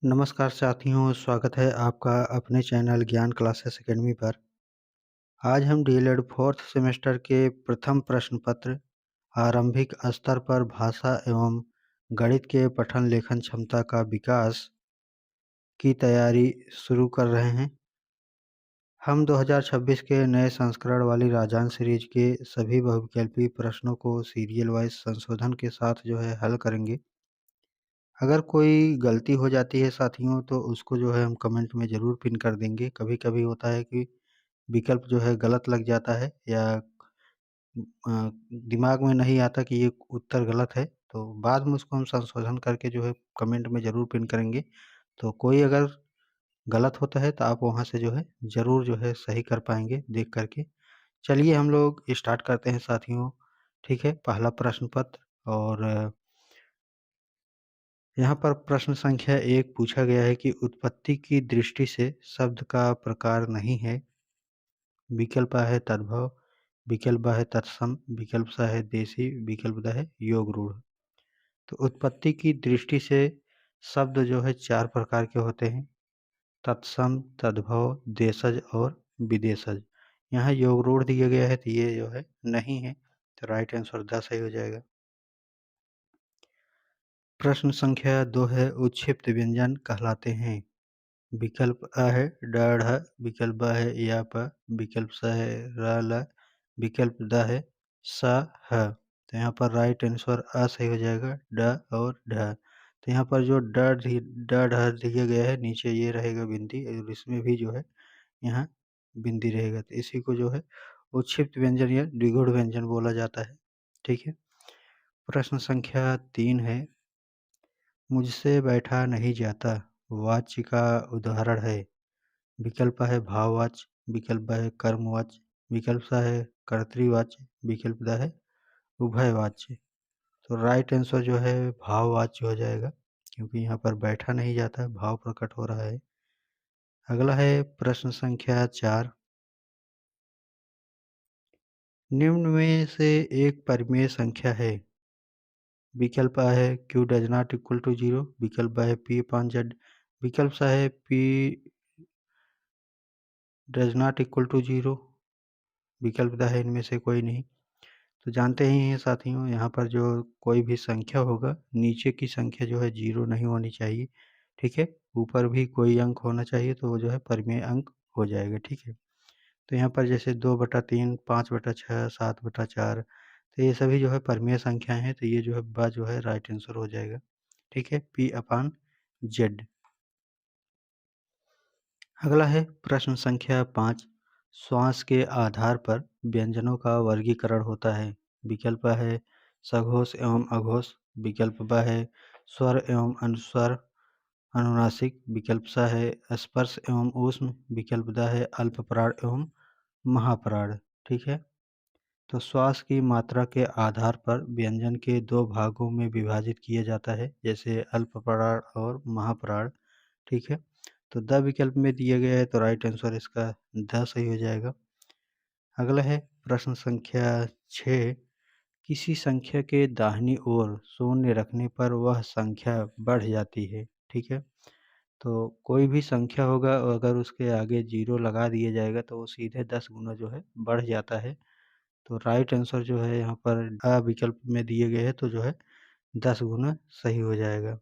नमस्कार साथियों, स्वागत है आपका अपने चैनल ज्ञान क्लासेस अकेडमी पर। आज हम डीएलएड 4th सेमेस्टर के प्रथम प्रश्न पत्र आरंभिक स्तर पर भाषा एवं गणित के पठन लेखन क्षमता का विकास की तैयारी शुरू कर रहे हैं। हम 2026 के नए संस्करण वाली राजधानी सीरीज के सभी बहुविकल्पी प्रश्नों को सीरियल वाइज संशोधन के साथ हल करेंगे। अगर कोई गलती हो जाती है साथियों तो उसको हम कमेंट में ज़रूर पिन कर देंगे। कभी-कभी होता है कि विकल्प गलत लग जाता है या दिमाग में नहीं आता कि ये उत्तर गलत है, तो बाद में उसको हम संशोधन करके कमेंट में ज़रूर पिन करेंगे। तो कोई अगर गलत होता है तो आप वहाँ से ज़रूर सही कर पाएँगे देख कर के। चलिए हम लोग स्टार्ट करते हैं साथियों, ठीक है? पहला प्रश्न पत्र और यहाँ पर प्रश्न संख्या 1 पूछा गया है कि उत्पत्ति की दृष्टि से शब्द का प्रकार नहीं है। विकल्प A है तद्भव, विकल्प B है तत्सम, विकल्प C है देशी, विकल्प D है योग रूढ़। तो उत्पत्ति की दृष्टि से शब्द 4 प्रकार के होते हैं, तत्सम, तद्भव, देशज और विदेशज। यहाँ योग रूढ़ दिया गया है तो ये नहीं है, तो राइट आंसर द सही हो जाएगा। प्रश्न संख्या 2 है उच्छिप्त व्यंजन कहलाते हैं। विकल्प अ है ड ढ, विकल्प ब है या प, विकल्प स है र ल, विकल्प द है स ह। तो यहाँ पर राइट आंसर अ सही हो जाएगा, ड और ढ। तो यहाँ पर जो ड ढ दिया गया है नीचे ये रहेगा बिंदी और इसमें भी यहाँ बिंदी रहेगा। तो इसी को उच्छिप्त व्यंजन या द्विगुण व्यंजन बोला जाता है। ठीक है। प्रश्न संख्या 3 है मुझसे बैठा नहीं जाता वाच्य का उदाहरण है। विकल्प है भाववाच्य, विकल्प ब है कर्मवाच्य, विकल्प स है कर्तृवाच्य, विकल्प द है उभयवाच्य। तो राइट आंसर भाववाच्य हो जाएगा क्योंकि यहाँ पर बैठा नहीं जाता, भाव प्रकट हो रहा है। अगला है प्रश्न संख्या 4। निम्न में से एक परिमेय संख्या है। विकल्प A है q does not equal to 0, विकल्प B है p अपॉन z, विकल्प स है p does not equal to 0, विकल्प द है इनमें से कोई नहीं। तो जानते ही हैं साथियों यहाँ पर जो कोई भी संख्या होगा नीचे की संख्या 0 नहीं होनी चाहिए, ठीक है? ऊपर भी कोई अंक होना चाहिए तो वो परिमेय अंक हो जाएगा, ठीक है? तो यहाँ पर जैसे 2/3, 5/6, 7/4 तो ये सभी परिमेय संख्याएँ हैं तो ये ब राइट आंसर हो जाएगा, ठीक है? p upon z। अगला है प्रश्न संख्या 5। श्वास के आधार पर व्यंजनों का वर्गीकरण होता है। विकल्प है सघोष एवं अघोष, विकल्प ब है स्वर एवं अनुस्वर अनुनासिक, विकल्प स है स्पर्श एवं ऊष्म, विकल्प द है अल्पप्राण एवं महाप्राण। ठीक है। तो श्वास की मात्रा के आधार पर व्यंजन के दो भागों में विभाजित किया जाता है, जैसे अल्पप्राण और महाप्राण। ठीक है। तो द विकल्प में दिया गया है तो राइट आंसर इसका द सही हो जाएगा। अगला है प्रश्न संख्या 6। किसी संख्या के दाहिनी ओर शून्य रखने पर वह संख्या बढ़ जाती है। ठीक है। तो कोई भी संख्या होगा और अगर उसके आगे 0 लगा दिया जाएगा तो वो सीधे 10 गुना बढ़ जाता है। तो राइट आंसर यहाँ पर अ विकल्प में दिए गए हैं तो 10 गुना सही हो जाएगा।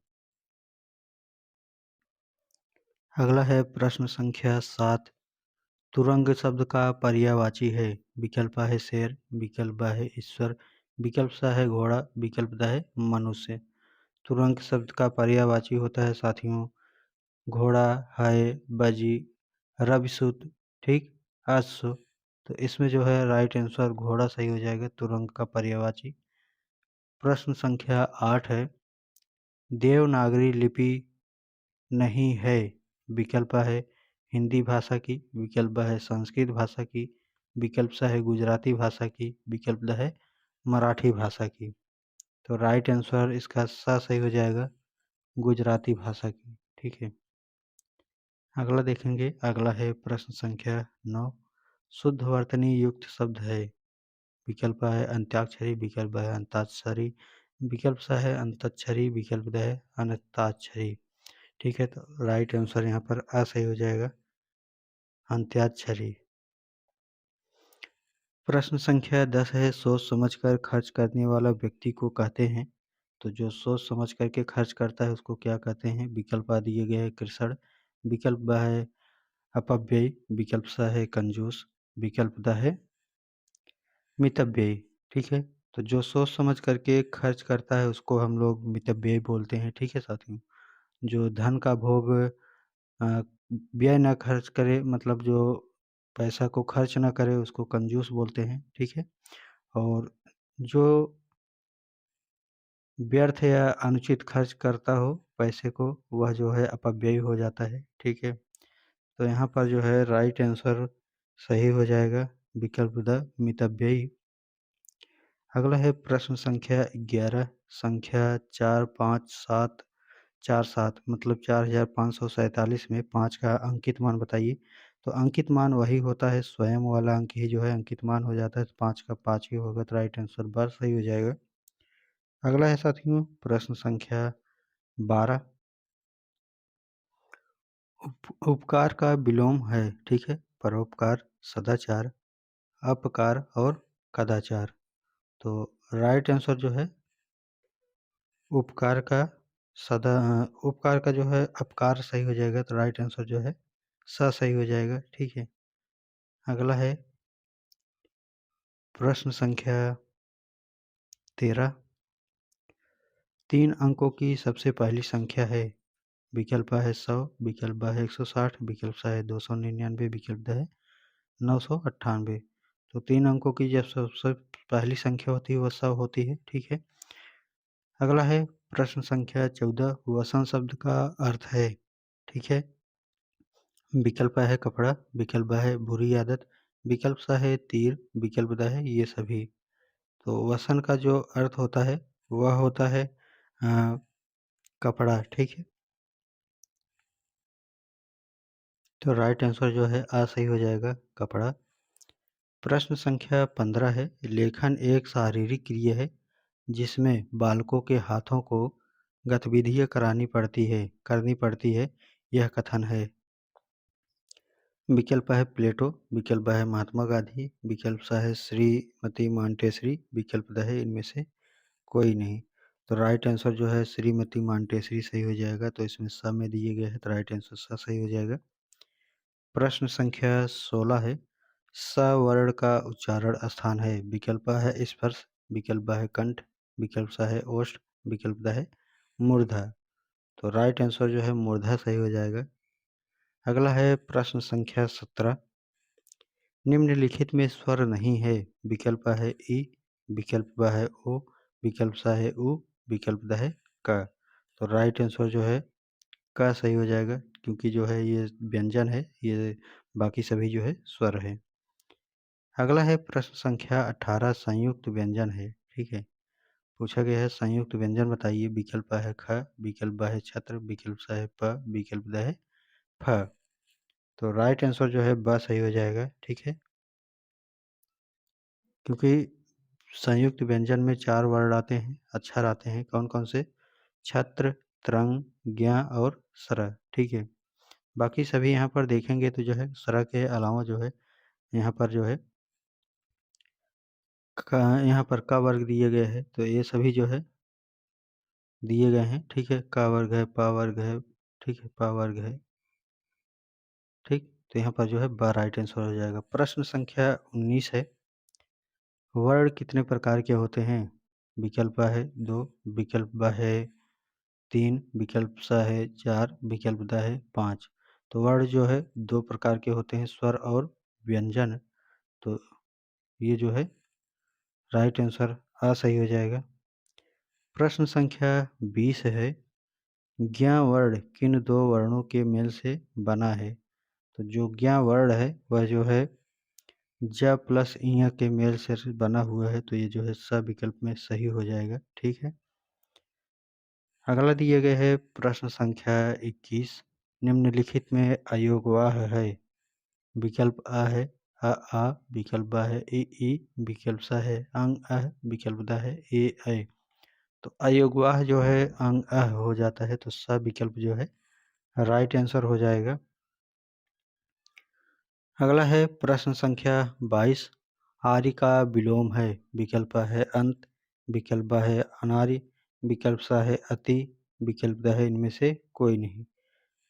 अगला है प्रश्न संख्या 7। तुरंग शब्द का पर्यायवाची है। विकल्प A है शेर, विकल्प B है ईश्वर, विकल्प स है घोड़ा, विकल्प द है मनुष्य। तुरंग शब्द का पर्यायवाची होता है साथियों घोड़ा, है, बजी, रविशुद्ध, ठीक, अश्व। तो इसमें राइट आंसर घोड़ा सही हो जाएगा तुरंग का पर्यायवाची। प्रश्न संख्या 8 है देवनागरी लिपि नहीं है। विकल्प A है हिंदी भाषा की, विकल्प B है संस्कृत भाषा की, विकल्प स है गुजराती भाषा की, विकल्प द है मराठी भाषा की। तो राइट आंसर इसका स सही हो जाएगा गुजराती भाषा की। ठीक है। अगला देखेंगे, अगला है प्रश्न संख्या 9। शुद्ध वर्तनी युक्त शब्द है। विकल्प A है अंत्याक्षरी, विकल्प B है अंताक्षरी, विकल्प स है अंतक्षरी, विकल्प द है अनंताक्षरी। ठीक है, तो राइट आंसर यहाँ पर आ सही हो जाएगा, अंत्याक्षरी। प्रश्न संख्या 10 है, सोच समझकर खर्च करने वाला व्यक्ति को कहते हैं। तो जो सोच समझ कर के खर्च करता है उसको क्या कहते हैं? विकल्प आ दिए गए हैं कृषण, विकल्प ब है अपव्ययी, विकल्प स है कंजूस, विकल्प द है मितव्ययी। ठीक है, तो जो सोच समझ करके खर्च करता है उसको हम लोग मितव्ययी बोलते हैं। ठीक है साथियों, जो धन का भोग अ, व्यय ना खर्च करे, मतलब जो पैसा को खर्च ना करे उसको कंजूस बोलते हैं। ठीक है, और जो व्यर्थ या अनुचित खर्च करता हो पैसे को, वह जो है अपव्ययी हो जाता है। ठीक है, तो यहाँ पर जो है राइट आंसर सही हो जाएगा, विकल्प द मितव्ययी। अगला है प्रश्न संख्या 11, संख्या 4, 5, 7, 4, 7 मतलब 4547 में 5 का अंकित मान बताइए। तो अंकित मान वही होता है, स्वयं वाला अंक ही जो है अंकित मान हो जाता है, तो 5 का 5 ही होगा, तो राइट आंसर बस सही हो जाएगा। अगला है साथियों प्रश्न संख्या 12, उपकार का विलोम है। ठीक है, परोपकार, सदाचार, अपकार और कदाचार। तो राइट आंसर जो है उपकार का उपकार का जो है अपकार सही हो जाएगा, तो राइट आंसर जो है स सही हो जाएगा। ठीक है, अगला है प्रश्न संख्या 13, 3 अंकों की सबसे पहली संख्या है। विकल्प A है 100, विकल्प ब है 160, विकल्प स है 299, विकल्प द है 998। तो 3 अंकों की जब सबसे पहली संख्या होती है वह 100 होती है। ठीक है, अगला है प्रश्न संख्या 14, वसंत शब्द का अर्थ है। ठीक है, विकल्प A है कपड़ा, विकल्प ब है बुरी आदत, विकल्प स है तीर, विकल्प द है ये सभी। तो वसन का जो अर्थ होता है वह होता है कपड़ा। ठीक है, तो राइट आंसर जो है आ सही हो जाएगा, कपड़ा। प्रश्न संख्या 15 है, लेखन एक शारीरिक क्रिया है जिसमें बालकों के हाथों को गतिविधियाँ करनी पड़ती है, यह कथन है। विकल्प है प्लेटो, विकल्प है महात्मा गांधी, विकल्प सा है श्रीमती मॉन्टेसरी, विकल्प द है इनमें से कोई नहीं। तो राइट आंसर जो है श्रीमती मॉन्टेसरी सही हो जाएगा, तो इसमें स में दिए गए हैं, तो राइट आंसर स सही हो जाएगा। प्रश्न संख्या 16 है, स वर्ण का उच्चारण स्थान है। विकल्प A है स्पर्श, विकल्प ब है कंठ, विकल्प स है ओष्ठ, विकल्प द है मूर्धा। तो राइट आंसर जो है मूर्धा सही हो जाएगा। अगला है प्रश्न संख्या 17, निम्नलिखित में स्वर नहीं है। विकल्प A है ई, विकल्प ब है ओ, विकल्प स है उ, विकल्प द है क। तो राइट आंसर जो है क सही हो जाएगा, क्योंकि जो है ये व्यंजन है, ये बाकी सभी जो है स्वर है। अगला है प्रश्न संख्या 18, संयुक्त व्यंजन है। ठीक है, पूछा गया है संयुक्त व्यंजन बताइए। विकल्प A है ख, विकल्प ब है छत्र, विकल्प स है प, विकल्प द है फ। तो राइट आंसर जो है ब सही हो जाएगा। ठीक है, क्योंकि संयुक्त व्यंजन में 4 वर्ण आते हैं, अक्षर आते हैं, कौन-कौन से? छत्र, त्रंग, ज्ञ और स्र। ठीक है, बाकी सभी यहाँ पर देखेंगे तो जो है स्र के अलावा जो है यहाँ पर जो है यहाँ पर क वर्ग दिए गए हैं, तो ये सभी जो है दिए गए हैं। ठीक है, क वर्ग है, प वर्ग है, ठीक है, प वर्ग है। ठीक, तो यहाँ पर जो है ब राइट आंसर हो जाएगा। प्रश्न संख्या 19 है, वर्ण कितने प्रकार के होते हैं? विकल्प A है 2, विकल्प ब है 3, विकल्प स है 4, विकल्प द है 5। तो वर्ण जो है 2 प्रकार के होते हैं, स्वर और व्यंजन। तो ये जो है राइट आंसर आ सही हो जाएगा। प्रश्न संख्या 20 है, ज्ञ वर्ण किन 2 वर्णों के मेल से बना है? तो जो ज्ञ वर्ण है वह जो है ज प्लस ञ के मेल से बना हुआ है, तो ये जो है स विकल्प में सही हो जाएगा। ठीक है, अगला दिए गए है प्रश्न संख्या 21, निम्नलिखित में अयोगवाह है। विकल्प A है आ, विकल्प ब है ई, विकल्प स है अंग अह, विकल्प द है ए ऐ। तो अयोगवाह जो है अंग अह हो जाता है, तो स विकल्प जो है राइट आंसर हो जाएगा। अगला है प्रश्न संख्या 22। आर्य का विलोम है। विकल्प है अंत, विकल्प है अनार्य, विकल्प सा है अति, विकल्प द है इनमें से कोई नहीं।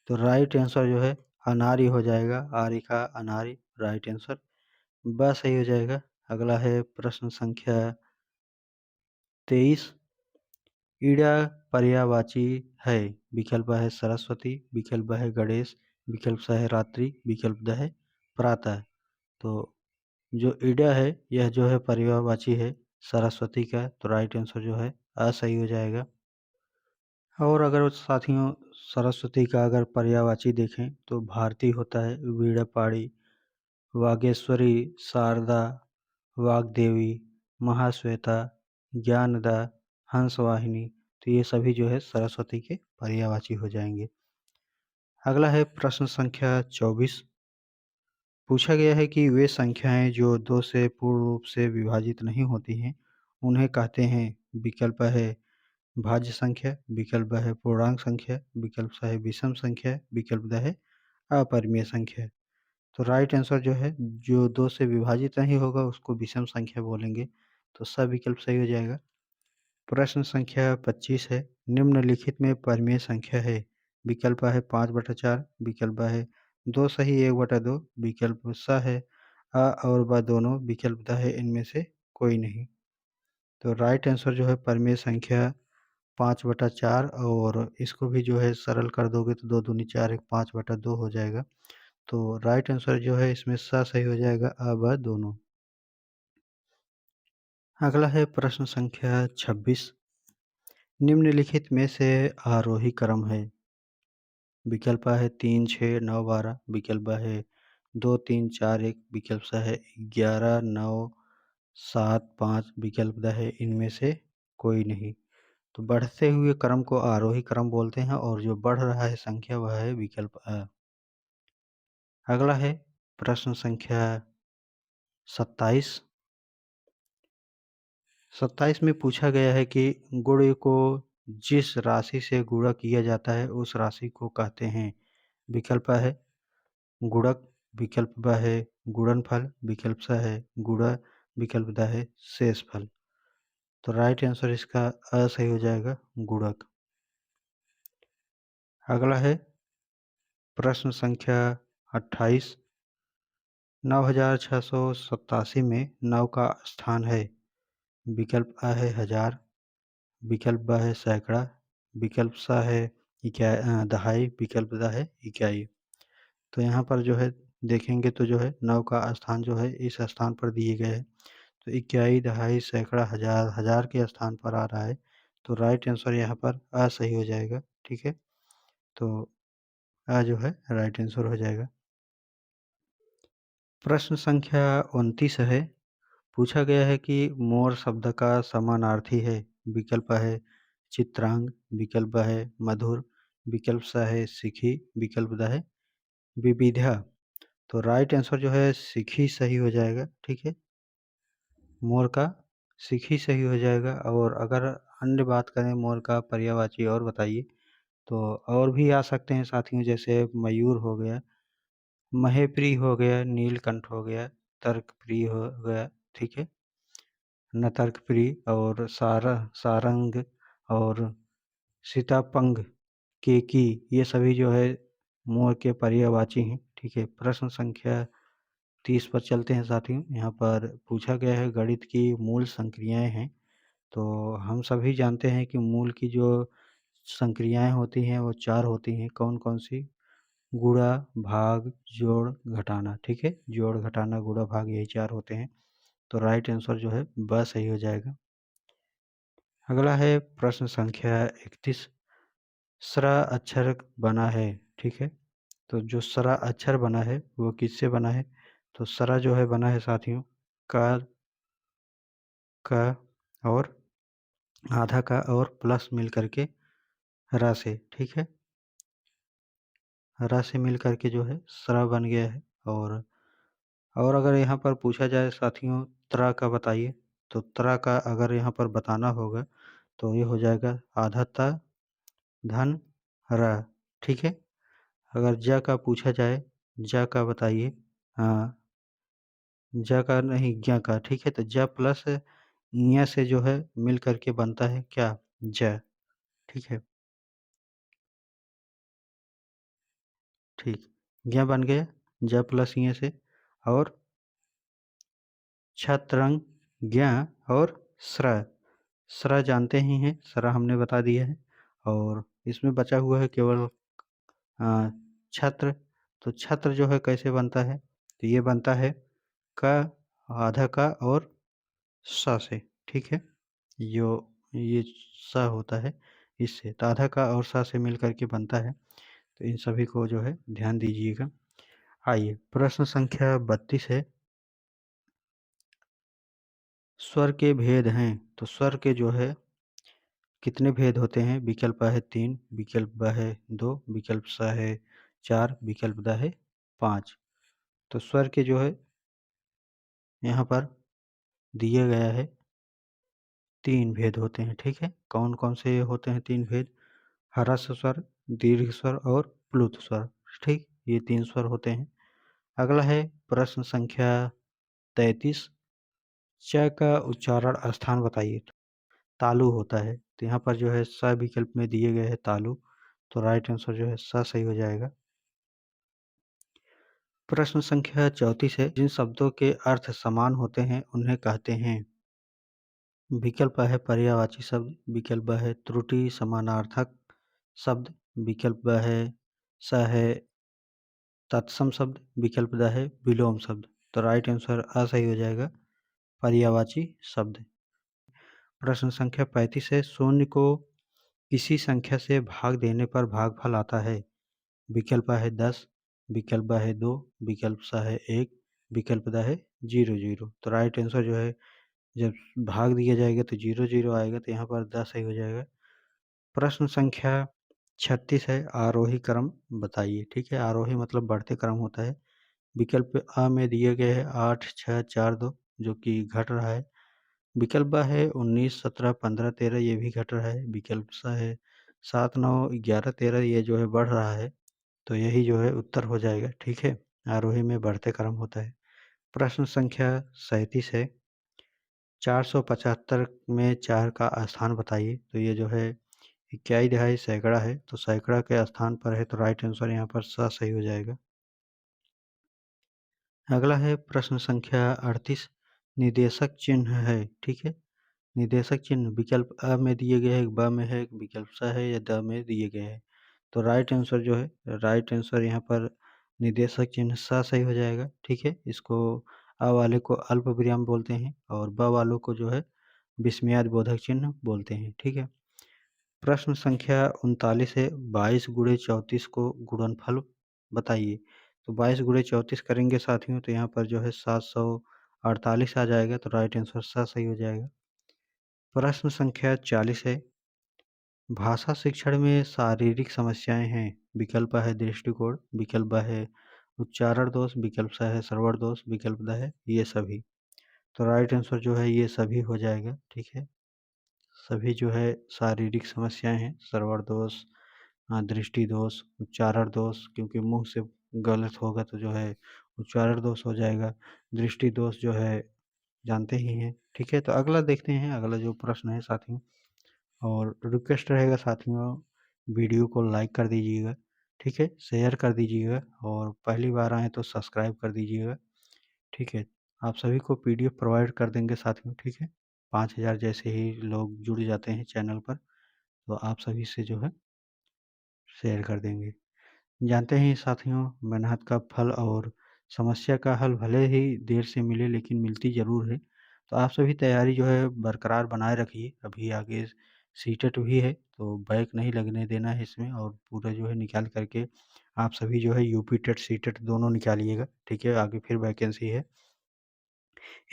तो राइट आंसर जो है अनार्य हो जाएगा। आर्य का अनार्य राइट आंसर बस सही हो जाएगा। अगला है प्रश्न संख्या 23। ईड़ा पर्यायवाची है। विकल्प है सरस्वती, विकल्प है गणेश, विकल्प सा है रात्रि, विकल्प द है प्रातः। तो जो ईड़ा है यह जो है पर्यायवाची है सरस्वती का, तो राइट आंसर जो है अ सही हो जाएगा। और अगर साथियों सरस्वती का अगर पर्यायवाची देखें तो भारती होता है, वीणापाणी, वागेश्वरी, शारदा, वाग्देवी, महाश्वेता, ज्ञानदा, हंसवाहिनी, तो ये सभी जो है सरस्वती के पर्यायवाची हो जाएंगे। अगला है प्रश्न संख्या 24। पूछा गया है कि वे संख्याएं जो 2 से पूर्ण रूप से विभाजित नहीं होती हैं, उन्हें कहते हैं। विकल्प है भाज्य संख्या, विकल्प है पूर्णांक संख्या, विकल्प सा है विषम संख्या, विकल्प द है अपरिमेय संख्या। तो राइट आंसर जो है जो 2 से विभाजित नहीं होगा उसको विषम संख्या बोलेंगे। तो सब विकल्प सही हो जाएगा। प्रश्न संख्या 25 है। निम्नलिखित में परिमेय संख्या है। विकल्प है 5/4, विकल्प है 2 सही 1/2, विकल्प स है अ और ब दोनों, विकल्प द है इनमें से कोई नहीं। तो राइट आंसर जो है परिमेय संख्या 5/4, और इसको भी जो है सरल कर दोगे तो 2 दूनी 4 एक 5/2 हो जाएगा। तो राइट आंसर जो है इसमें स सही हो जाएगा, अ ब दोनों। अगला है प्रश्न संख्या 26। निम्नलिखित में से आरोही क्रम है। विकल्प है 3, 6, 9, 12, विकल्प है 2, 3, 4, 1, विकल्प सा है 11, 9, 7, 5, विकल्प द है इनमें से कोई नहीं। तो बढ़ते हुए क्रम को आरोही क्रम बोलते हैं और जो बढ़ रहा है संख्या वह है विकल्प अ। अगला है प्रश्न संख्या 27। 27 में पूछा गया है कि गुण को जिस राशि से गुणा किया जाता है उस राशि को कहते हैं। विकल्प है गुणक, विकल्प ब है गुणनफल, विकल्प स है गुणा, विकल्प द है शेषफल। तो राइट आंसर इसका अ सही हो जाएगा, गुणक। अगला है प्रश्न संख्या 28। 9687 में 9 का स्थान है। विकल्प अ है हजार, विकल्प ब है सैकड़ा, विकल्प स है दहाई, विकल्प द है इकाई। तो यहाँ पर जो है देखेंगे तो जो है 9 का स्थान जो है इस स्थान पर दिए गए हैं। तो इकाई, दहाई, सैकड़ा, हजार, हजार के स्थान पर आ रहा है। तो राइट आंसर यहाँ पर अ सही हो जाएगा। ठीक है, तो अ जो है राइट आंसर हो जाएगा। प्रश्न संख्या 29 है। पूछा गया है कि मोर शब्द का समानार्थी है। विकल्प है चित्रांग, विकल्प है मधुर, विकल्प सा है सिखी, विकल्प द है विविधा। तो राइट आंसर जो है सिखी सही हो जाएगा। ठीक है, मोर का सिखी सही हो जाएगा। और अगर अन्य बात करें मोर का पर्यायवाची और बताइए, तो और भी आ सकते हैं साथियों, जैसे मयूर हो गया, महेप्रिय हो गया, नीलकंठ हो गया, तर्कप्रिय हो गया। ठीक है, नतर्कप्रिय और सारंग और सीतापंग, केकी, ये सभी जो है मोर के पर्यायवाची हैं। ठीक है, प्रश्न संख्या 30 पर चलते हैं साथियों। यहाँ पर पूछा गया है गणित की मूल संक्रियाएं हैं। तो हम सभी जानते हैं कि मूल की जो संक्रियाएं होती हैं वो 4 होती हैं। कौन-कौन सी? गुणा, भाग, जोड़, घटाना। ठीक है, जोड़, घटाना, गुणा, भाग यही 4 होते हैं। तो राइट आंसर जो है ब सही हो जाएगा। अगला है प्रश्न संख्या 31। सरा अक्षर बना है। ठीक है, तो जो सरा अक्षर बना है वो किससे बना है? तो सरा जो है बना है साथियों का, और आधा का और प्लस मिल करके रा से। ठीक है, रा से मिल करके जो है सरा बन गया है। और अगर यहाँ पर पूछा जाए साथियों त्रा का बताइए, तो त्रा का अगर यहाँ पर बताना होगा तो ये हो जाएगा आधा ता धन रा। ठीक है, अगर ज का पूछा जाए, ज का बताइए। हाँ, ज का नहीं ज्ञ का, ठीक है? तो ज प्लस ञ से जो है मिल कर के बनता है क्या? ज, ठीक है? ठीक, ज्ञ बन गया, ज प्लस ञ से। और छत्रंग, ज्ञ और स्र। स्र जानते ही हैं, स्र हमने बता दिया है। और इसमें बचा हुआ है केवल छत्र। तो छत्र जो है कैसे बनता है? तो ये बनता है क, आधा क और स से, ठीक है? जो ये स होता है इससे, तो आधा क और स से मिल कर के बनता है। तो इन सभी को जो है ध्यान दीजिएगा। आइए प्रश्न संख्या 32 है। स्वर के भेद हैं, तो स्वर के जो है कितने भेद होते हैं? विकल्प अ है 3, विकल्प ब है 2, विकल्प स है 4, विकल्प द है 5। तो स्वर के जो है यहाँ पर दिया गया है 3 भेद होते हैं, ठीक है? कौन-कौन से होते हैं 3 भेद? ह्रस्व स्वर, दीर्घ स्वर और प्लुत स्वर, ठीक? ये 3 स्वर होते हैं। अगला है प्रश्न संख्या 33। च का उच्चारण स्थान बताइए। तालु होता है, तो यहाँ पर जो है स विकल्प में दिए गए हैं तालु, तो राइट आंसर जो है स सही हो जाएगा। प्रश्न संख्या 34 है। जिन शब्दों के अर्थ समान होते हैं उन्हें कहते हैं। विकल्प है पर्यायवाची शब्द, विकल्प ब है त्रुटि समानार्थक शब्द, विकल्प ब है स है तत्सम शब्द, विकल्प द है विलोम शब्द। तो राइट आंसर अ सही हो जाएगा, पर्यायवाची शब्द। प्रश्न संख्या 35 है। शून्य को किसी संख्या से भाग देने पर भागफल आता है। विकल्प है 10, विकल्प ब है 2, विकल्प स है 1, विकल्प द है 0, 0। तो राइट आंसर जो है जब भाग दिया जाएगा तो 0, 0 आएगा, तो यहाँ पर 10 सही हो जाएगा। प्रश्न संख्या 36 है। आरोही क्रम बताइए, ठीक है? आरोही मतलब बढ़ते क्रम होता है। विकल्प अ में दिए गए हैं 8, 6, 4, 2 जो कि घट रहा है। विकल्प ब है 19, 17, 15, 13 ये भी घट रहा है। विकल्प स है 7, 9, 11, 13 ये जो है बढ़ रहा है। तो यही जो है उत्तर हो जाएगा, ठीक है? आरोही में बढ़ते क्रम होता है। प्रश्न संख्या 37 है। 475 में 4 का स्थान बताइए। तो ये जो है इक्याई दहाई सैकड़ा है, तो सैकड़ा के स्थान पर है, तो राइट आंसर यहाँ पर स सही हो जाएगा। अगला है प्रश्न संख्या 38। निर्देशक चिन्ह है, ठीक है? निर्देशक चिन्ह विकल्प अ में दिए गए हैं, ब में है, विकल्प स है या द में दिए गए हैं। तो राइट आंसर जो है, राइट आंसर यहाँ पर निर्देशक चिन्ह स सही हो जाएगा, ठीक है? इसको अ वाले को अल्प विराम बोलते हैं और ब वालों को जो है विस्मयादि बोधक चिन्ह बोलते हैं, ठीक है? प्रश्न संख्या 39 है। 22 गुणे 34 को गुणनफल बताइए। तो 22 गुणे 34 करेंगे साथियों, तो यहाँ पर जो है 748 आ जाएगा, तो राइट आंसर स सही हो जाएगा। प्रश्न संख्या 40 है। भाषा शिक्षण में शारीरिक समस्याएं हैं। विकल्प है दृष्टिकोण, विकल्प ब है उच्चारण दोष, विकल्प स है श्रवण दोष, विकल्प द है ये सभी। तो राइट आंसर जो है ये सभी हो जाएगा, ठीक है? सभी जो है शारीरिक समस्याएं हैं, श्रवण दोष, दृष्टि दोष, उच्चारण दोष, क्योंकि मुंह से गलत होगा तो जो है उच्चारण दोष हो जाएगा। दृष्टि दोष जो है जानते ही हैं, ठीक है? तो अगला देखते हैं, अगला जो प्रश्न है साथियों। और रिक्वेस्ट रहेगा साथियों, वीडियो को लाइक कर दीजिएगा, ठीक है? शेयर कर दीजिएगा और पहली बार आएँ तो सब्सक्राइब कर दीजिएगा, ठीक है? आप सभी को पीडीएफ प्रोवाइड कर देंगे साथियों, ठीक है? 5000 जैसे ही लोग जुड़ जाते हैं चैनल पर, तो आप सभी से जो है शेयर कर देंगे। जानते हैं साथियों, मेहनत का फल और समस्या का हल भले ही देर से मिले लेकिन मिलती ज़रूर है। तो आप सभी तैयारी जो है बरकरार बनाए रखिए। अभी आगे सीटेट भी है, तो बैक नहीं लगने देना है इसमें, और पूरा जो है निकाल कर के आप सभी जो है यूपी टेट, सीटेट दोनों निकालिएगा, ठीक है? आगे फिर वैकेंसी है।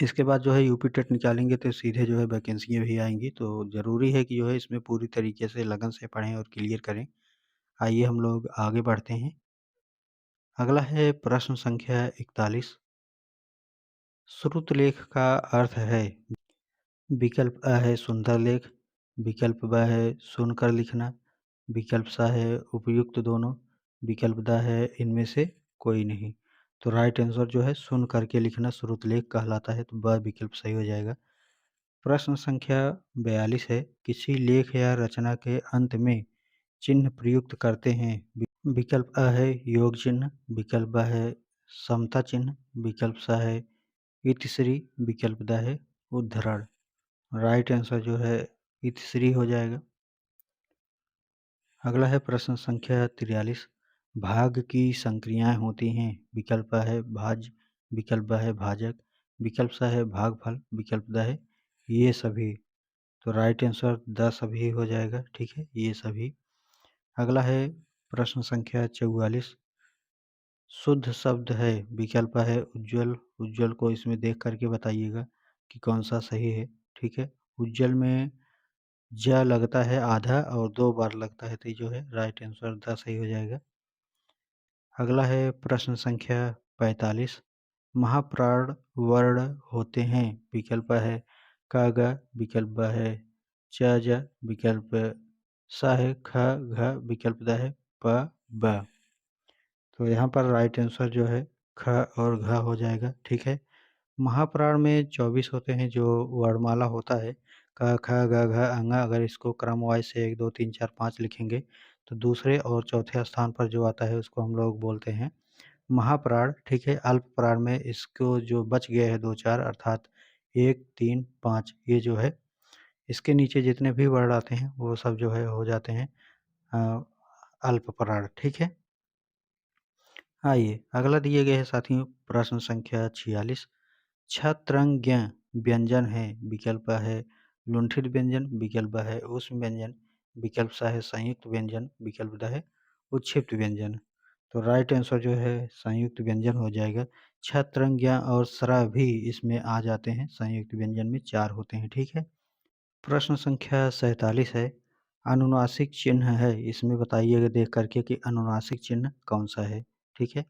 इसके बाद जो है यूपी टेट निकालेंगे तो सीधे जो है वैकेंसियाँ भी आएँगी, तो ज़रूरी है कि जो है इसमें पूरी तरीके से लगन से पढ़ें और क्लियर करें। आइए हम लोग आगे बढ़ते हैं। अगला है प्रश्न संख्या 41। श्रुत लेख का अर्थ है। विकल्प अ है सुंदर लेख, विकल्प ब है सुनकर लिखना, विकल्प स है उपयुक्त दोनों, विकल्प द है इनमें से कोई नहीं। तो राइट आंसर जो है सुन करके लिखना श्रुतलेख कहलाता है, तो ब विकल्प सही हो जाएगा। प्रश्न संख्या 42 है, किसी लेख या रचना के अंत में चिन्ह प्रयुक्त करते हैं। विकल्प अ है योग चिन्ह, विकल्प ब है समता चिन्ह, विकल्प स है इतिश्री, विकल्प द है उद्धरण। राइट आंसर जो है इतिश्री हो जाएगा। अगला है प्रश्न संख्या 43, भाग की संक्रियाएं होती हैं। विकल्प अ है भाज्य, विकल्प ब है भाजक, विकल्प स है भागफल, विकल्प द है ये सभी। तो राइट आंसर द सभी हो जाएगा, ठीक है, ये सभी। अगला है प्रश्न संख्या 44, शुद्ध शब्द है। विकल्प है उज्ज्वल, उज्ज्वल को इसमें देख करके बताइएगा कि कौन सा सही है, ठीक है। उज्ज्वल में ज लगता है आधा और 2 बार लगता है, तो ये जो है राइट आंसर द सही हो जाएगा। अगला है प्रश्न संख्या 45, महाप्राण वर्ण होते हैं। विकल्प है क ग, विकल्प ब है च ज, विकल्प स है ख घ, विकल्प द है प ब। तो यहाँ पर राइट आंसर जो है ख और घ हो जाएगा, ठीक है। महाप्राण में 24 होते हैं जो वर्णमाला होता है, क ख ग घ अ, अगर इसको क्रम वाइज से 1 2 3 4 5 लिखेंगे तो दूसरे और चौथे स्थान पर जो आता है उसको हम लोग बोलते हैं महाप्राण, ठीक है। अल्प प्राण में इसको जो बच गए हैं 2 4 अर्थात 1 3 5, ये जो है इसके नीचे जितने भी वर्ण आते हैं वो सब जो है हो जाते हैं अल्प प्राण, ठीक है। आइए अगला दिए गए हैं साथियों प्रश्न संख्या 46, छत्रंज्ञ व्यंजन है। विकल्प है लुंठित व्यंजन, विकल्प है ऊष्म व्यंजन, विकल्प सा है संयुक्त व्यंजन, विकल्प द है उच्छिष्ट व्यंजन। तो राइट आंसर जो है संयुक्त व्यंजन हो जाएगा। छत्रंज्ञ और स्रा भी इसमें आ जाते हैं, संयुक्त व्यंजन में 4 होते हैं, ठीक है। प्रश्न संख्या 47 है, अनुनासिक चिन्ह है। इसमें बताइएगा देख करके कि अनुनासिक चिन्ह कौन सा है, ठीक है।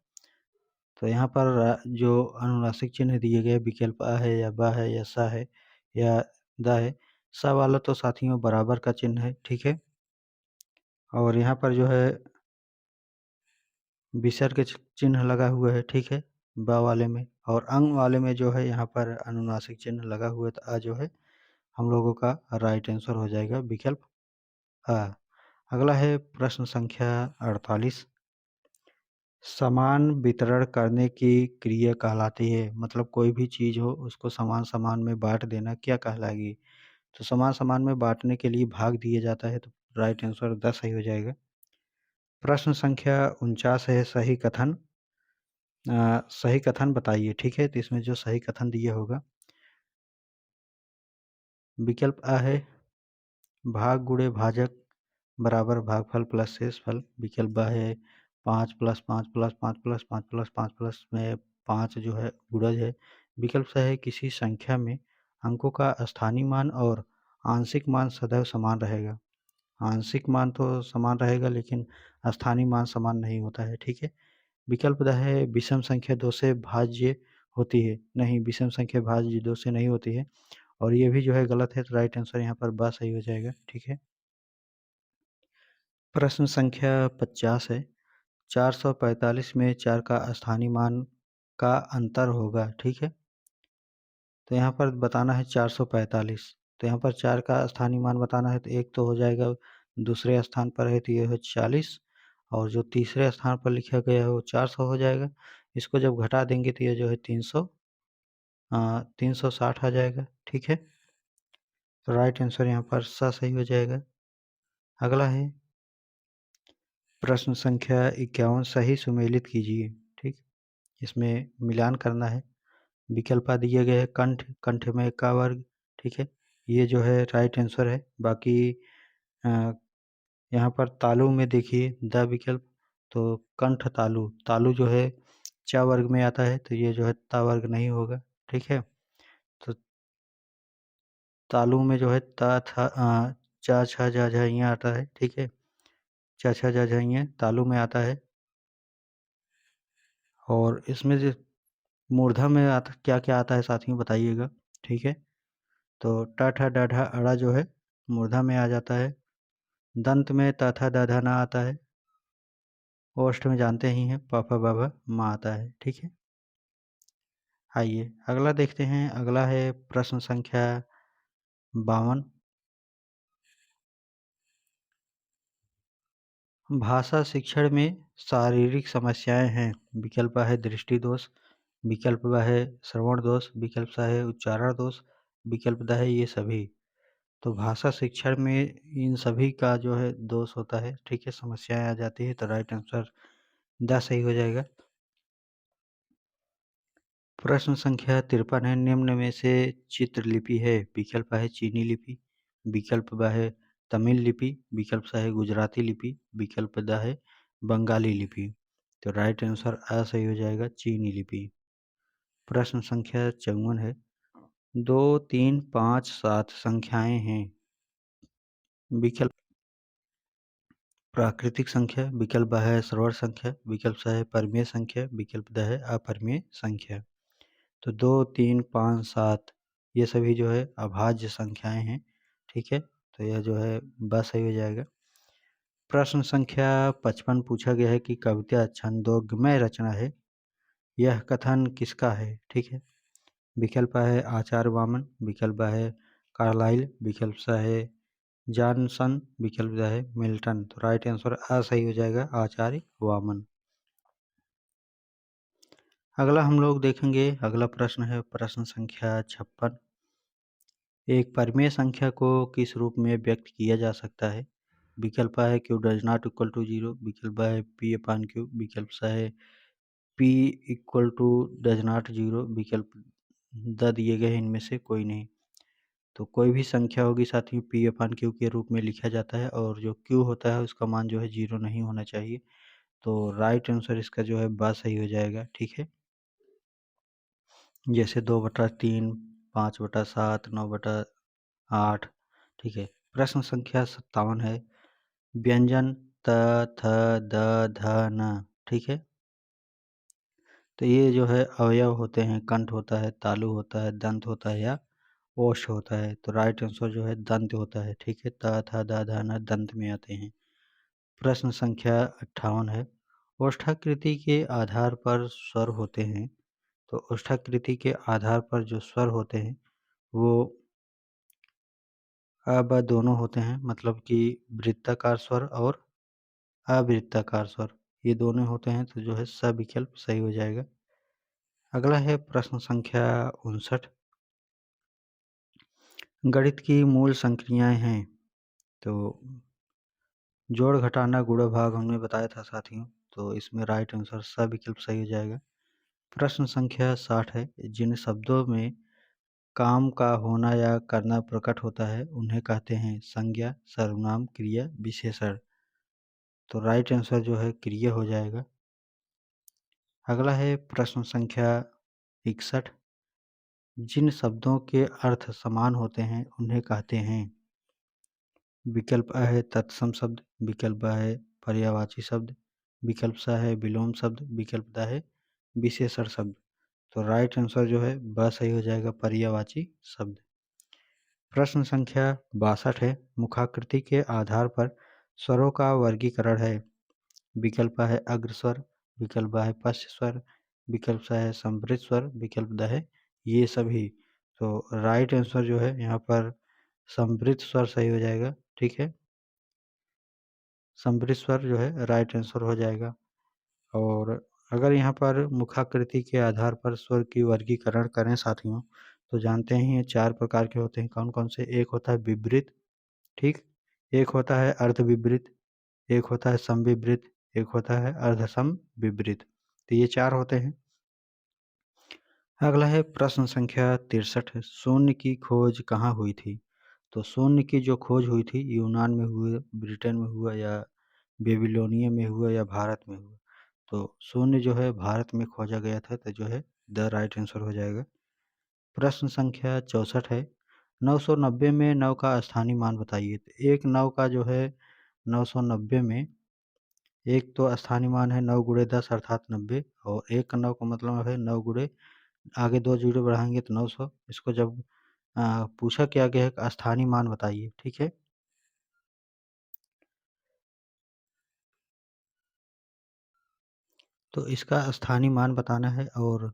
तो यहाँ पर जो अनुनासिक चिन्ह दिए गए विकल्प अ है या ब है या स है या द है। स वाला तो साथियों बराबर का चिन्ह है, ठीक है। और यहाँ पर जो है विसर्ग चिन्ह लगा हुआ है, ठीक है, ब वाले में। और अंग वाले में जो है यहाँ पर अनुनासिक चिन्ह लगा हुआ है, तो अ जो है हम लोगों का राइट आंसर हो जाएगा विकल्प अ। अगला है प्रश्न संख्या 48, समान वितरण करने की क्रिया कहलाती है। मतलब कोई भी चीज़ हो उसको समान-समान में बाँट देना क्या कहलाएगी? तो समान-समान में बाँटने के लिए भाग दिया जाता है, तो राइट आंसर 10 सही हो जाएगा। प्रश्न संख्या 49 है, सही कथन। सही कथन बताइए, ठीक है? तो इसमें जो सही कथन दिया होगा, विकल्प अ है भाग गुणे भाजक बराबर भागफल प्लस शेषफल, विकल्प ब है 5 + 5 + 5 + 5 + 5 प्लस में 5 जो है गुणज है, विकल्प स है किसी संख्या में अंकों का स्थानीय मान और आंशिक मान सदैव समान रहेगा। आंशिक मान तो समान रहेगा लेकिन स्थानीय मान समान नहीं होता है, ठीक है। विकल्प द है विषम संख्या 2 से भाज्य होती है, नहीं विषम संख्या भाज्य 2 से नहीं होती है और ये भी जो है गलत है, तो राइट आंसर यहाँ पर ब सही हो जाएगा, ठीक है। प्रश्न संख्या 50 है, 445 में 4 का स्थानीय मान का अंतर होगा, ठीक है। तो यहाँ पर बताना है 445, तो यहाँ पर 4 का स्थानीय मान बताना है, तो एक तो हो जाएगा दूसरे स्थान पर है तो ये है 40 और जो तीसरे स्थान पर लिखा गया है वो 400 हो जाएगा। इसको जब घटा देंगे तो ये जो है 360 आ जाएगा, ठीक है। तो राइट आंसर यहाँ पर स सही हो जाएगा। अगला है प्रश्न संख्या 51, सही सुमेलित कीजिए, ठीक। इसमें मिलान करना है। विकल्प दिए गए हैं कंठ, कंठ में का वर्ग, ठीक है, ये जो है राइट आंसर है। बाकी अ, यहाँ पर तालु में देखिए द विकल्प, तो कंठ तालु, तालु जो है च वर्ग में आता है, तो ये जो है ता वर्ग नहीं होगा, ठीक है। तो तालु में जो है ता था चा छा झा झा यहाँ आता है, ठीक है, चा छा झा झा यहाँ तालु में आता है। और इसमें जो मूर्धन्य में आता क्या-क्या आता है साथियों बताइएगा, ठीक है। तो ट ठ ड ढ अड़ा जो है मूर्धन्य में आ जाता है। दंत में त थ द ध न आता है। ओष्ठ में जानते ही हैं प फ ब भ म आता है, ठीक है। आइए अगला देखते हैं, अगला है प्रश्न संख्या 52। भाषा शिक्षण में शारीरिक समस्याएं हैं। विकल्प है दृष्टि दोष, विकल्प ब है श्रवण दोष, विकल्प स है उच्चारण दोष, विकल्प द है ये सभी। तो भाषा शिक्षण में इन सभी का जो है दोष होता है, ठीक है, समस्याएं आ जाती है, तो राइट आंसर द सही हो जाएगा। प्रश्न संख्या 53 है, निम्न में से चित्रलिपि है। विकल्प है चीनी लिपि, विकल्प ब है तमिल लिपि, विकल्प स है गुजराती लिपि, विकल्प द है बंगाली लिपि। तो राइट आंसर अ सही हो जाएगा, चीनी लिपि। प्रश्न संख्या 54 है, 2, 3, 5, 7 संख्याएं हैं। विकल्प प्राकृतिक संख्या, विकल्प ब है सरल संख्या, विकल्प स है परिमेय संख्या, विकल्प द है अपरिमेय संख्या। तो 2, 3, 5, 7 ये सभी जो है अभाज्य संख्याएं हैं, ठीक है, तो यह जो है ब सही हो जाएगा। प्रश्न संख्या 55 पूछा गया है कि कविता छंदोग्यमय रचना है, यह कथन किसका है, ठीक है। विकल्प है आचार्य वामन, विकल्प है कार्लाइल, विकल्प स है जॉनसन, विकल्प है मिल्टन। तो राइट आंसर अ सही हो जाएगा, आचार्य वामन। अगला हम लोग देखेंगे, अगला प्रश्न है प्रश्न संख्या 56। एक परिमेय संख्या को किस रूप में व्यक्त किया जा सकता है। विकल्प है q does not equal to 0, विकल्प है p अपान q, विकल्प सा है p equal to does not 0, विकल्प द दिए गए इनमें से कोई नहीं। तो कोई भी संख्या होगी साथियों p अपान q के रूप में लिखा जाता है, और जो q होता है उसका मान जो है 0 नहीं होना चाहिए। तो राइट आंसर इसका जो है ब सही हो जाएगा, ठीक है। जैसे 2/3, 5/7, 9/8, ठीक है। प्रश्न संख्या 57 है, व्यंजन त, थ, द, ध, न, ठीक है। तो ये जो है अवयव होते हैं, कंठ होता है, तालु होता है, दंत होता है या ओष्ठ होता है। तो राइट आंसर जो है दंत होता है, ठीक है। त, थ, द, ध, न दंत में आते हैं। प्रश्न संख्या 58 है, ओष्ठाकृति के आधार पर स्वर होते हैं। तो ओष्ठाकृति के आधार पर जो स्वर होते हैं वो अ ब दोनों होते हैं, मतलब कि वृत्ताकार स्वर और अवृत्ताकार स्वर, ये दोनों होते हैं, तो जो है स विकल्प सही हो जाएगा। अगला है प्रश्न संख्या 59। गणित की मूल संक्रियाएं हैं। तो जोड़ घटाना गुणा भाग हमने बताया था साथियों, तो इसमें राइट आंसर स विकल्प सही हो जाएगा। प्रश्न संख्या 60 है, जिन शब्दों में काम का होना या करना प्रकट होता है उन्हें कहते हैं संज्ञा, सर्वनाम, क्रिया, विशेषण। तो राइट आंसर जो है क्रिया हो जाएगा। अगला है प्रश्न संख्या 61। जिन शब्दों के अर्थ समान होते हैं उन्हें कहते हैं। विकल्प अ है तत्सम शब्द, विकल्प ब है पर्यायवाची शब्द, विकल्प स है विलोम शब्द, विकल्प द है विशेषण शब्द। तो राइट आंसर जो है ब सही हो जाएगा, पर्यायवाची शब्द। प्रश्न संख्या 62 है, मुखाकृति के आधार पर स्वरों का वर्गीकरण है। विकल्प है अग्रस्वर, विकल्प है पश्च स्वर, विकल्प सा है संवृत स्वर, विकल्प द है ये सभी। तो राइट आंसर जो है यहाँ पर संवृत स्वर सही हो जाएगा, ठीक है। संवृत स्वर जो है राइट आंसर हो जाएगा। और अगर यहाँ पर मुखाकृति के आधार पर स्वर की वर्गीकरण करें साथियों, तो जानते हैं ये 4 प्रकार के होते हैं, कौन-कौन से। एक होता है विवृत, ठीक, एक होता है अर्धविवृत, एक होता है समविवृत, एक होता है अर्धसमविवृत। तो ये 4 होते हैं। अगला है प्रश्न संख्या 63 है, शून्य की खोज कहाँ हुई थी। तो शून्य की जो खोज हुई थी यूनान में हुई, ब्रिटेन में हुआ, या बेबीलोनिया में हुआ, या भारत में हुआ। तो शून्य जो है भारत में खोजा गया था, तो जो है द राइट आंसर हो जाएगा। प्रश्न संख्या 64 है, 990 में 9 का स्थानीय मान बताइए। तो एक 9 का जो है 990 में एक तो स्थानीय मान है 9 गुणे 10 अर्थात 90, और एक का 9 का मतलब है 9 गुणे आगे 2 जीरो बढ़ाएंगे तो 900। इसको जब पूछा क्या गया है स्थानीय मान बताइए, ठीक है। तो इसका स्थानीय मान बताना है और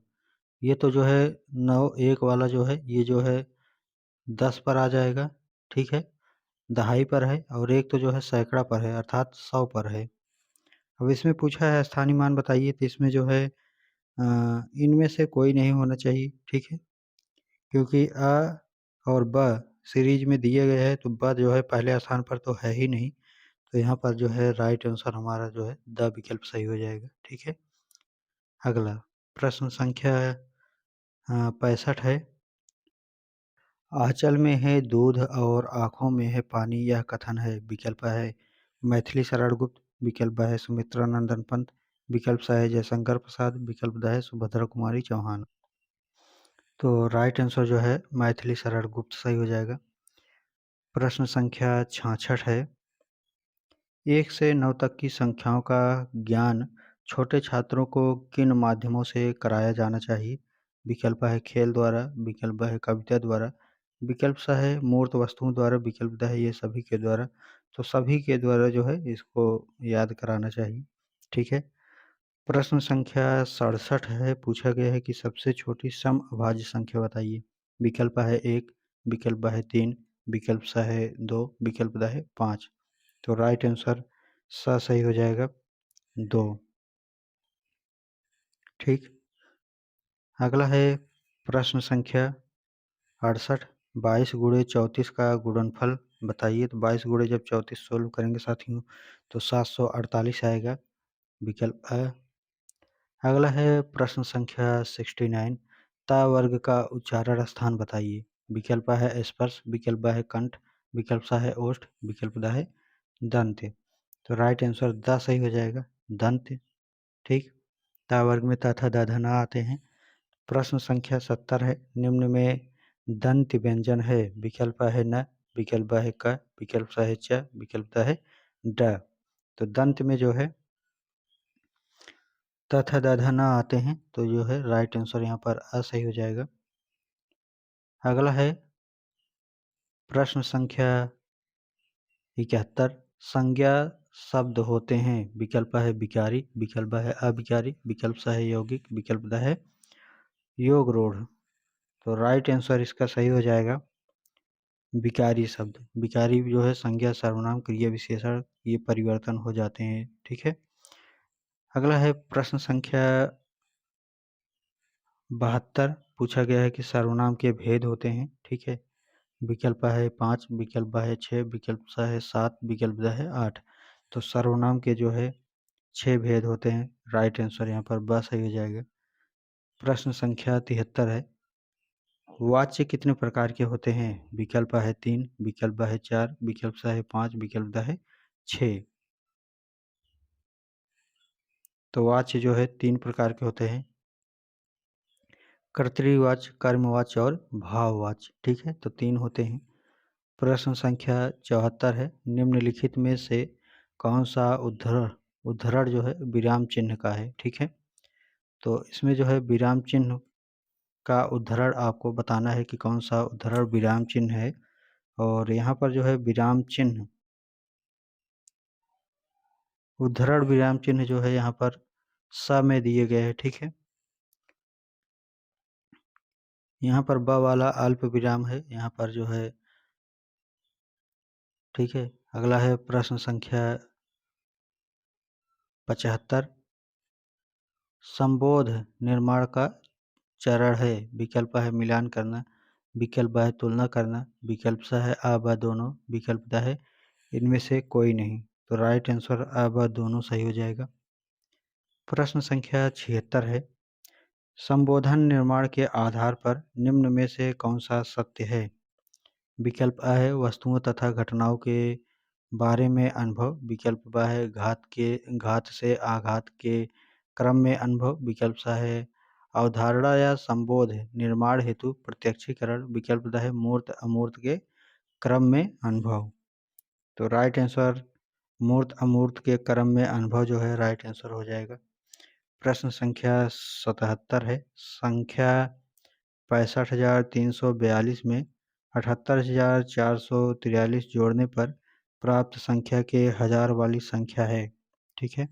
ये तो जो है 9 1 वाला जो है ये जो है 10 पर आ जाएगा, ठीक है? दहाई पर है और एक तो जो है सैकड़ा पर है अर्थात 100 पर है। अब इसमें पूछा है स्थानीय मान बताइए तो इसमें जो है इनमें से कोई नहीं होना चाहिए, ठीक है? क्योंकि अ और ब सीरीज़ में दिए गए हैं तो ब जो है पहले स्थान पर तो है ही नहीं, तो यहाँ पर जो है राइट आंसर हमारा जो है द विकल्प सही हो जाएगा, ठीक है? अगला प्रश्न संख्या 65 है। आँचल में है दूध और आँखों में है पानी यह कथन है। विकल्प है मैथिली शरण गुप्त, विकल्प ब है सुमित्रा नंदन पंत, विकल्प स है जयशंकर प्रसाद, विकल्प द है सुभद्रा कुमारी चौहान। तो राइट आंसर जो है मैथिली शरण गुप्त सही हो जाएगा। प्रश्न संख्या 66 है। 1 से 9 तक की संख्याओं का ज्ञान छोटे छात्रों को किन माध्यमों से कराया जाना चाहिए? विकल्प है खेल द्वारा, विकल्प ब है कविता द्वारा, विकल्प स है मूर्त वस्तुओं द्वारा, विकल्प द है ये सभी के द्वारा। तो सभी के द्वारा जो है इसको याद कराना चाहिए, ठीक है? प्रश्न संख्या 67 है। पूछा गया है कि सबसे छोटी समअभाज्य संख्या बताइए। विकल्प है 1, विकल्प ब है 3, विकल्प स है 2, विकल्प द है 5। तो राइट आंसर स सही हो जाएगा 2, ठीक। अगला है प्रश्न संख्या 68। 22 गुणे 34 का गुणनफल बताइए। तो 22 गुणे जब 34 सोल्व करेंगे साथियों तो 748 आएगा, विकल्प अ। अगला है प्रश्न संख्या 69। ता वर्ग का उच्चारण स्थान बताइए। विकल्प अ है स्पर्श, विकल्प ब है कंठ, विकल्प स है ओष्ठ, विकल्प द है दंत। तो राइट आंसर द सही हो जाएगा, दंत, ठीक। ता वर्ग में त, थ, द, ध, न आते हैं। प्रश्न संख्या 70 है। निम्न में दंत व्यंजन है। विकल्प है न, विकल्प ब है क, विकल्प स है च, विकल्प द है ड। तो दंत में जो है त, थ, द, ध, न आते हैं, तो जो है राइट आंसर यहाँ पर अ सही हो जाएगा। अगला है प्रश्न संख्या 71। संज्ञा शब्द होते हैं। विकल्प है विकारी, विकल्प है अविकारी, विकल्प स है यौगिक, विकल्प द है योग रूढ़। तो राइट आंसर इसका सही हो जाएगा विकारी शब्द। विकारी जो है संज्ञा सर्वनाम क्रिया विशेषण ये परिवर्तन हो जाते हैं, ठीक है। अगला है प्रश्न संख्या 72। पूछा गया है कि सर्वनाम के भेद होते हैं, ठीक है। विकल्प है 5, विकल्प ब है 6, विकल्प स है 7, विकल्प द है 8। तो सर्वनाम के जो है 6 भेद होते हैं। राइट आंसर यहाँ पर ब सही हो जाएगा। प्रश्न संख्या 73 है। वाच्य कितने प्रकार के होते हैं? विकल्प है 3, विकल्प ब है 4, विकल्प स है 5, विकल्प द है 6। तो वाच्य जो है 3 प्रकार के होते हैं। कर्तृवाच्य, कर्मवाच्य और भाववाच्य, ठीक है। तो 3 होते हैं। प्रश्न संख्या 74 है। निम्नलिखित में से कौन सा उद्धरण जो है विराम चिन्ह का है, ठीक है। तो इसमें जो है विराम चिन्ह का उद्धरण आपको बताना है कि कौन सा उद्धरण विराम चिन्ह है। और यहाँ पर जो है विराम चिन्ह उद्धरण विराम चिन्ह जो है यहाँ पर स में दिए गए हैं, ठीक है। यहाँ पर ब वाला अल्प विराम है यहाँ पर जो है, ठीक है। अगला है प्रश्न संख्या 75। संबोध निर्माण का चरण है। विकल्प है मिलान करना, विकल्प है तुलना करना, विकल्प स है अ ब दोनों, विकल्प द है इनमें से कोई नहीं। तो राइट आंसर अ ब दोनों सही हो जाएगा। प्रश्न संख्या 76 है। संबोधन निर्माण के आधार पर निम्न में से कौन सा सत्य है? विकल्प अ है वस्तुओं तथा घटनाओं के बारे में अनुभव, विकल्प ब है घात से आघात के क्रम में अनुभव, विकल्प स है अवधारणा या संबोध निर्माण हेतु प्रत्यक्षीकरण, विकल्प द है मूर्त अमूर्त के क्रम में अनुभव। तो राइट आंसर मूर्त अमूर्त के क्रम में अनुभव जो है राइट आंसर हो जाएगा। प्रश्न संख्या 77 है। संख्या 65,342 में 78,443 जोड़ने पर प्राप्त संख्या के हजार वाली संख्या है, ठीक है।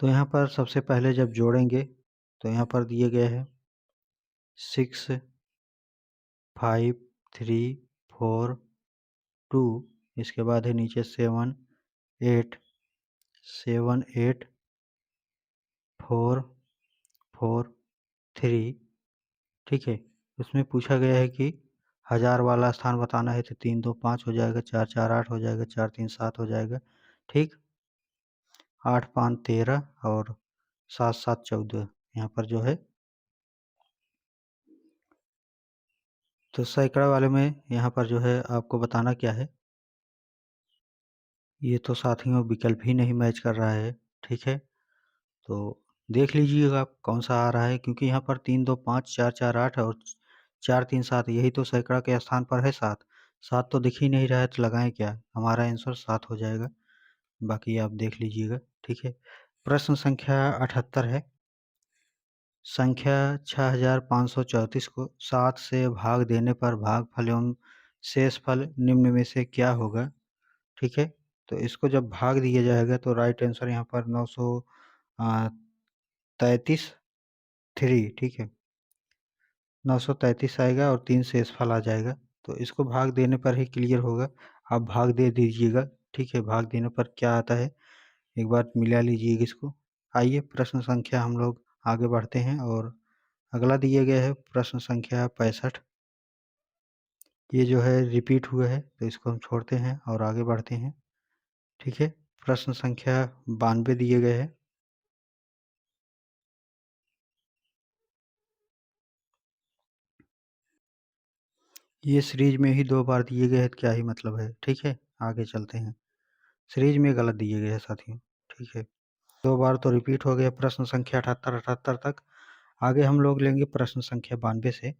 तो यहाँ पर सबसे पहले जब जोड़ेंगे तो यहाँ पर दिए गए हैं 6, 5, 3, 4, 2, इसके बाद है नीचे 7, 8, 7, 8, 4, 4, 3, ठीक है। उसमें पूछा गया है कि हज़ार वाला स्थान बताना है, तो 3 2 5 हो जाएगा, 4 4 8 हो जाएगा, 4 3 7 हो जाएगा, ठीक। 8 5 13 और 7 7 14 यहाँ पर जो है। तो सैकड़ा वाले में यहाँ पर जो है आपको बताना क्या है, ये तो साथियों विकल्प ही नहीं मैच कर रहा है, ठीक है। तो देख लीजिएगा आप कौन सा आ रहा है, क्योंकि यहाँ पर 3 2 5 4 4 8 और 4 3 7, यही तो सैकड़ा के स्थान पर है 7। 7 तो दिख ही नहीं रहा है, तो लगाएं क्या, हमारा आंसर 7 हो जाएगा। बाकी आप देख लीजिएगा, ठीक है। प्रश्न संख्या 78 है। संख्या 6534 को 7 से भाग देने पर भागफल एवं शेषफल निम्न में से क्या होगा, ठीक है। तो इसको जब भाग दिया जाएगा तो राइट आंसर यहाँ पर 933 ठीक है, 933 आएगा और 3 शेषफल आ जाएगा। तो इसको भाग देने पर ही क्लियर होगा, आप भाग दे दीजिएगा, ठीक है। भाग देने पर क्या आता है एक बार मिला लीजिएगा इसको। आइए प्रश्न संख्या हम लोग आगे बढ़ते हैं, और अगला दिया गया है प्रश्न संख्या 65। ये जो है रिपीट हुआ है, तो इसको हम छोड़ते हैं और आगे बढ़ते हैं, ठीक है। प्रश्न संख्या 92 दिए गए हैं। ये सीरीज में ही 2 बार दिए गए हैं, तो क्या ही मतलब है, ठीक है। आगे चलते हैं, सीरीज में गलत दिए गए हैं साथियों, ठीक है। 2 बार तो रिपीट हो गया प्रश्न संख्या 78 तक। आगे हम लोग लेंगे प्रश्न संख्या 92 से।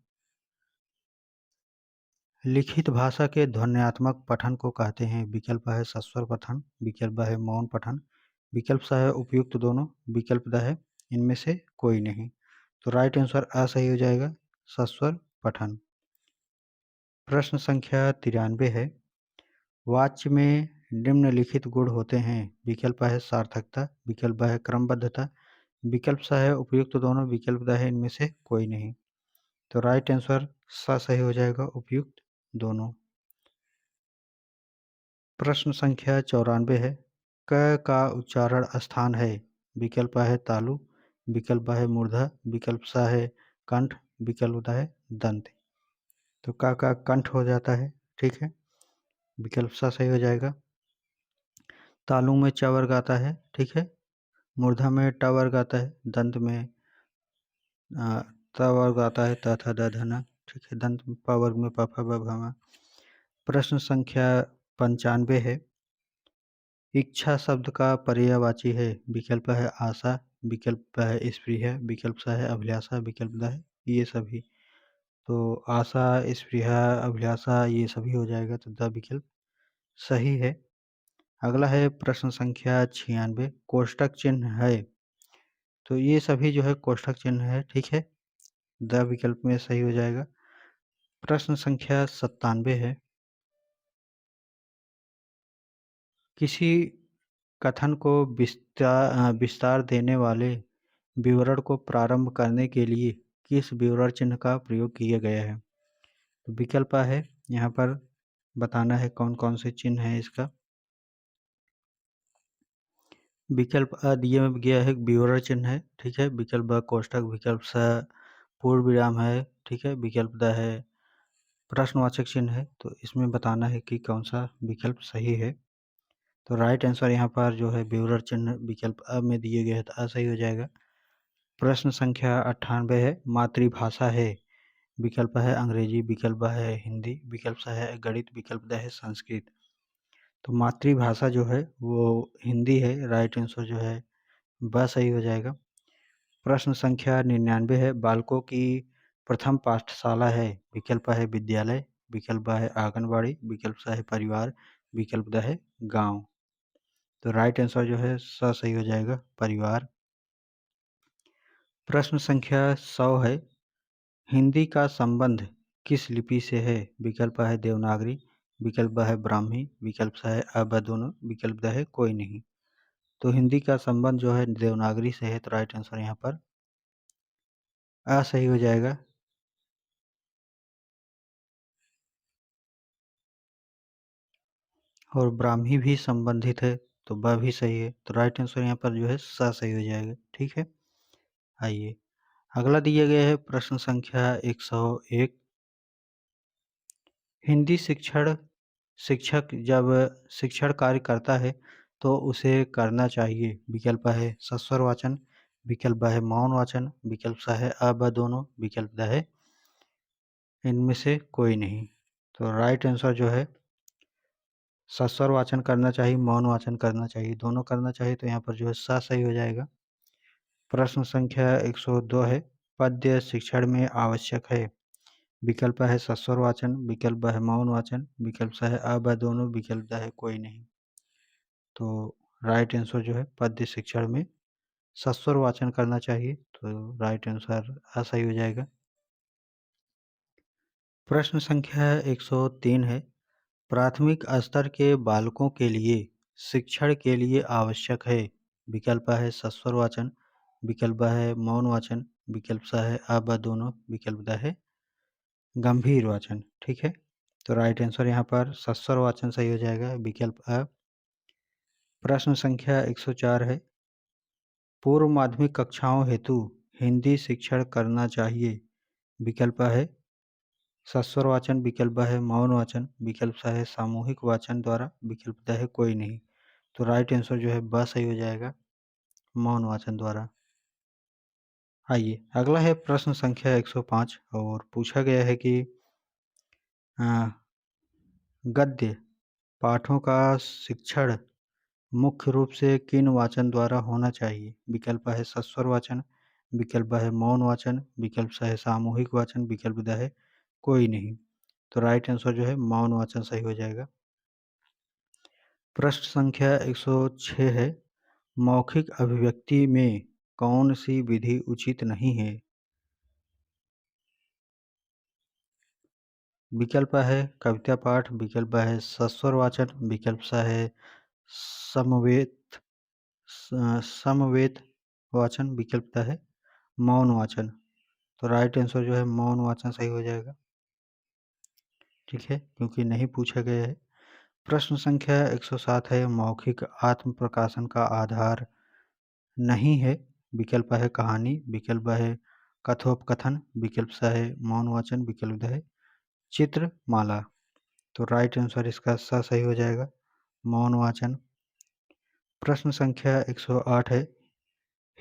लिखित भाषा के ध्वन्यात्मक पठन को कहते हैं। विकल्प है सस्वर पठन, विकल्प है मौन पठन, विकल्प सा है उपयुक्त दोनों, विकल्प द है इनमें से कोई नहीं। तो राइट आंसर आ सही हो जाएगा, सस्वर पठन। प्रश्न संख्या 93 है। वाच्य में निम्नलिखित गुण होते हैं। विकल्प है सार्थकता, विकल्प है क्रमबद्धता, विकल्प सा है उपयुक्त दोनों, विकल्प द है इनमें से कोई नहीं। तो राइट आंसर सा सही हो जाएगा, उपयुक्त दोनों। प्रश्न संख्या 94 है। क का उच्चारण स्थान है। विकल्प है तालु, विकल्प है मूर्धा, विकल्प सा है कंठ, विकल्प द है दंत। तो का कंठ हो जाता है, ठीक है। विकल्प सा सही हो जाएगा। तालु में च वर्ग आता है, ठीक है। मूर्धा में ट वर्ग आता है, दंत में त वर्ग आता है, त थ द ध न, ठीक है। दंत प वर्ग में प फ ब भ म। प्रश्न संख्या 95 है। इच्छा शब्द का पर्यायवाची है। विकल्प है आशा, विकल्प है स्पृहा, विकल्प सा है अभिलाषा, विकल्प द है ये सभी। तो आशा, स्पृहा, अभिलाषा ये सभी हो जाएगा, तो द विकल्प सही है। अगला है प्रश्न संख्या 96। कोष्टक चिन्ह है। तो ये सभी जो है कोष्टक चिन्ह है, ठीक है। द विकल्प में सही हो जाएगा। प्रश्न संख्या 97 है। किसी कथन को विस्तार देने वाले विवरण को प्रारंभ करने के लिए किस विवरण चिन्ह का प्रयोग किया गया है। तो विकल्प है, यहाँ पर बताना है कौन कौन से चिन्ह है इसका। विकल्प अ दिया गया है विवरण चिन्ह है, ठीक है। विकल्प ब कोष्टक, विकल्प स पूर्ण विराम है, ठीक है। विकल्प द है प्रश्नवाचक चिन्ह है। तो इसमें बताना है कि कौन सा विकल्प सही है। तो राइट आंसर यहाँ पर जो है विवरण चिन्ह विकल्प अ में दिए गए हैं, तो अ सही हो जाएगा। प्रश्न संख्या 98 है। मातृभाषा है। विकल्प है अंग्रेजी, विकल्प है हिंदी, विकल्प सा है गणित, विकल्प द है संस्कृत। तो मातृभाषा जो है वो हिंदी है, राइट आंसर जो है ब सही हो जाएगा। प्रश्न संख्या 99 है। बालकों की प्रथम पाठशाला है। विकल्प है विद्यालय, विकल्प है आंगनबाड़ी, विकल्प सा है परिवार, विकल्प द है गांव। तो राइट आंसर जो है स सही हो जाएगा, परिवार। प्रश्न संख्या 100 है। हिंदी का संबंध किस लिपि से है। विकल्प है देवनागरी, विकल्प है ब्राह्मी, विकल्प सा है अ ब दोनों, विकल्प द है कोई नहीं। तो हिंदी का संबंध जो है देवनागरी से है, तो राइट आंसर यहाँ पर अ सही हो जाएगा। और ब्राह्मी भी संबंधित है, तो ब भी सही है, तो राइट आंसर यहाँ पर जो है स सही हो जाएगा। ठीक है, आइए अगला दिया गया है प्रश्न संख्या 101। हिंदी शिक्षक जब शिक्षण कार्य करता है तो उसे करना चाहिए। विकल्प है सस्वर वाचन, विकल्प है मौन वाचन, विकल्प सा है अ ब दोनों, विकल्प द है इनमें से कोई नहीं। तो राइट आंसर जो है सस्वर वाचन करना चाहिए, मौन वाचन करना चाहिए, दोनों करना चाहिए, तो यहाँ पर जो है सा सही हो जाएगा। प्रश्न संख्या 102 है, पद्य शिक्षण में आवश्यक है। विकल्प है सस्वर वाचन, विकल्प है मौन वाचन, विकल्प सा है अ ब दोनों, विकल्प द है कोई नहीं। तो राइट आंसर जो है पद्य शिक्षण में सस्वर वाचन करना चाहिए, तो राइट आंसर अ सही हो जाएगा। प्रश्न संख्या 103 है, प्राथमिक स्तर के बालकों के लिए शिक्षण के लिए आवश्यक है। विकल्प है सस्वर वाचन, विकल्प है मौन वाचन, विकल्प सा है अ ब दोनों, विकल्प द है गंभीर वाचन। ठीक है, तो राइट आंसर यहाँ पर सस्वर वाचन सही हो जाएगा, विकल्प अ। प्रश्न संख्या 104 है, पूर्व माध्यमिक कक्षाओं हेतु हिंदी शिक्षण करना चाहिए। विकल्प है सस्वर वाचन, विकल्प है मौन वाचन, विकल्प सा है सामूहिक वाचन द्वारा, विकल्प द है कोई नहीं। तो राइट आंसर जो है ब सही हो जाएगा, मौन वाचन द्वारा। आइए अगला है प्रश्न संख्या 105 और पूछा गया है कि अ, गद्य पाठों का शिक्षण मुख्य रूप से किन वाचन द्वारा होना चाहिए। विकल्प है सस्वर वाचन, विकल्प है मौन वाचन, विकल्प सा है सामूहिक वाचन, विकल्प द है कोई नहीं। तो राइट आंसर जो है मौन वाचन सही हो जाएगा। प्रश्न संख्या 106 है, मौखिक अभिव्यक्ति में कौन सी विधि उचित नहीं है। विकल्प है कविता पाठ, विकल्प है सस्वर वाचन, विकल्प सा है समवेत समवेत वाचन, विकल्प द है मौन वाचन। तो राइट आंसर जो है मौन वाचन सही हो जाएगा। ठीक है, क्योंकि नहीं पूछा गया है। प्रश्न संख्या 107 है, मौखिक आत्म प्रकाशन का आधार नहीं है। विकल्प है कहानी, विकल्प है कथोपकथन, विकल्प सा है मौन वाचन, विकल्प द है चित्रमाला। तो राइट आंसर इसका सा सही हो जाएगा, मौन वाचन। प्रश्न संख्या 108 है,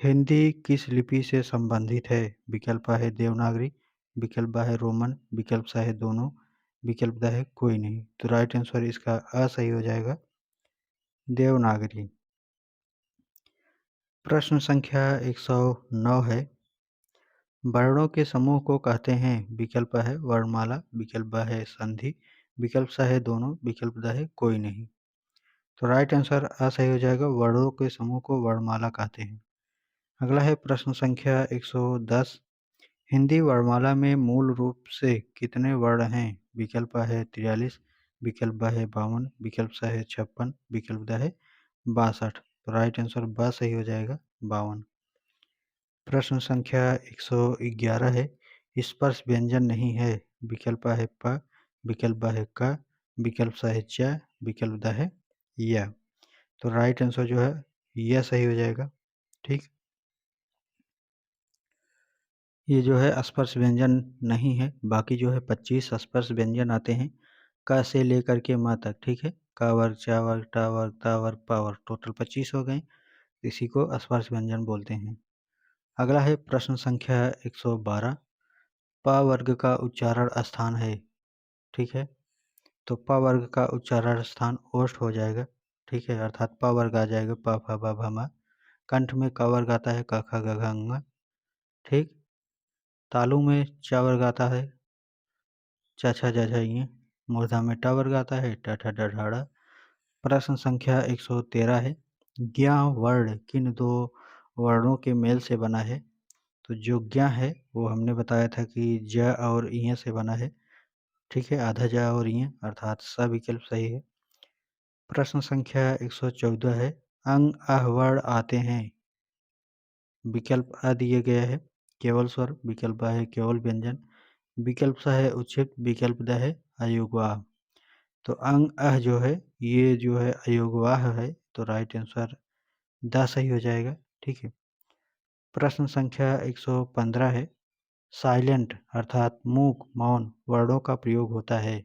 हिंदी किस लिपि से संबंधित है। विकल्प है देवनागरी, विकल्प है रोमन, विकल्प सा है दोनों, विकल्प द है कोई नहीं। तो राइट आंसर इसका अ सही हो जाएगा, देवनागरी। प्रश्न संख्या 109 है, वर्णों के समूह को कहते हैं। विकल्प है वर्णमाला, विकल्प है संधि, विकल्प सा है दोनों, विकल्प द है कोई नहीं। तो राइट आंसर अ सही हो जाएगा, वर्णों के समूह को वर्णमाला कहते हैं। अगला है प्रश्न संख्या 110, हिंदी वर्णमाला में मूल रूप से कितने वर्ण हैं। विकल्प है 43, विकल्प है 52, विकल्प सा है 56, विकल्प द है 62। तो राइट आंसर ब सही हो जाएगा, 52। प्रश्न संख्या 111 है, स्पर्श व्यंजन नहीं है। विकल्प है प, विकल्प है क, विकल्प सा है च, विकल्प द है य। तो राइट आंसर जो है यह सही हो जाएगा। ठीक, ये जो है स्पर्श व्यंजन नहीं है। बाकी जो है 25 स्पर्श व्यंजन आते हैं क से लेकर के म तक। ठीक है, क वर्ग, च वर्ग, ट वर्ग, त वर्ग, प वर्ग, टोटल 25 हो गए। इसी को स्पर्श व्यंजन बोलते हैं। अगला है प्रश्न संख्या 112, प वर्ग का उच्चारण स्थान है। ठीक है, तो प वर्ग का उच्चारण स्थान ओष्ठ हो जाएगा। ठीक है, अर्थात प वर्ग आ जाएगा प फ ब भ म। कंठ में क वर्ग आता है क ख ग घ ङ। ठीक, तालु में च वर्ग आता है च छ ज झ ञ। मूर्धा में ट वर्ग आता है ट ठ ड ढ ड़। प्रश्न संख्या 113 है, ज्ञ वर्ण किन दो वर्णों के मेल से बना है। तो जो ज्ञ है वो हमने बताया था कि ज और ञ से बना है। ठीक है, आधा ज और ञ, अर्थात स विकल्प सही है। प्रश्न संख्या 114 है, अंग, अह वर्ण आते हैं। विकल्प अ दिए गया है केवल स्वर, विकल्प ब है केवल व्यंजन, विकल्प स है उच्छिष्ट, विकल्प द है अयोगवाह। तो अंग, अह जो है ये जो है अयोगवाह है, तो राइट आंसर द सही हो जाएगा। ठीक है। प्रश्न संख्या 115 है, साइलेंट अर्थात मूक, मौन वर्णों का प्रयोग होता है।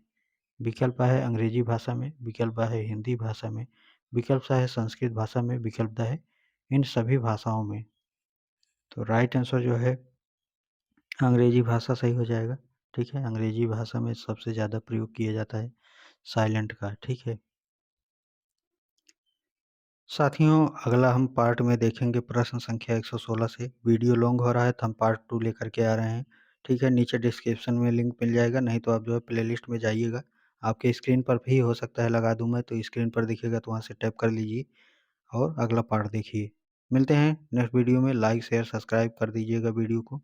विकल्प A है अंग्रेजी भाषा में, विकल्प ब है हिंदी भाषा में, विकल्प स है संस्कृत भाषा में, विकल्प द है इन सभी भाषाओं में। तो राइट आंसर जो है अंग्रेजी भाषा सही हो जाएगा। ठीक है, अंग्रेजी भाषा में सबसे ज़्यादा प्रयोग किया जाता है साइलेंट का। ठीक है। साथियों, अगला हम पार्ट में देखेंगे प्रश्न संख्या 116 से। वीडियो लॉन्ग हो रहा है तो हम पार्ट 2 लेकर के आ रहे हैं। ठीक है, नीचे डिस्क्रिप्शन में लिंक मिल जाएगा, नहीं तो आप जो है प्लेलिस्ट में जाइएगा। आपके स्क्रीन पर भी हो सकता है लगा दूँ मैं, तो स्क्रीन पर दिखेगा तो वहाँ से टैप कर लीजिए और अगला पार्ट देखिए। मिलते हैं नेक्स्ट वीडियो में। लाइक, शेयर, सब्सक्राइब कर दीजिएगा वीडियो को।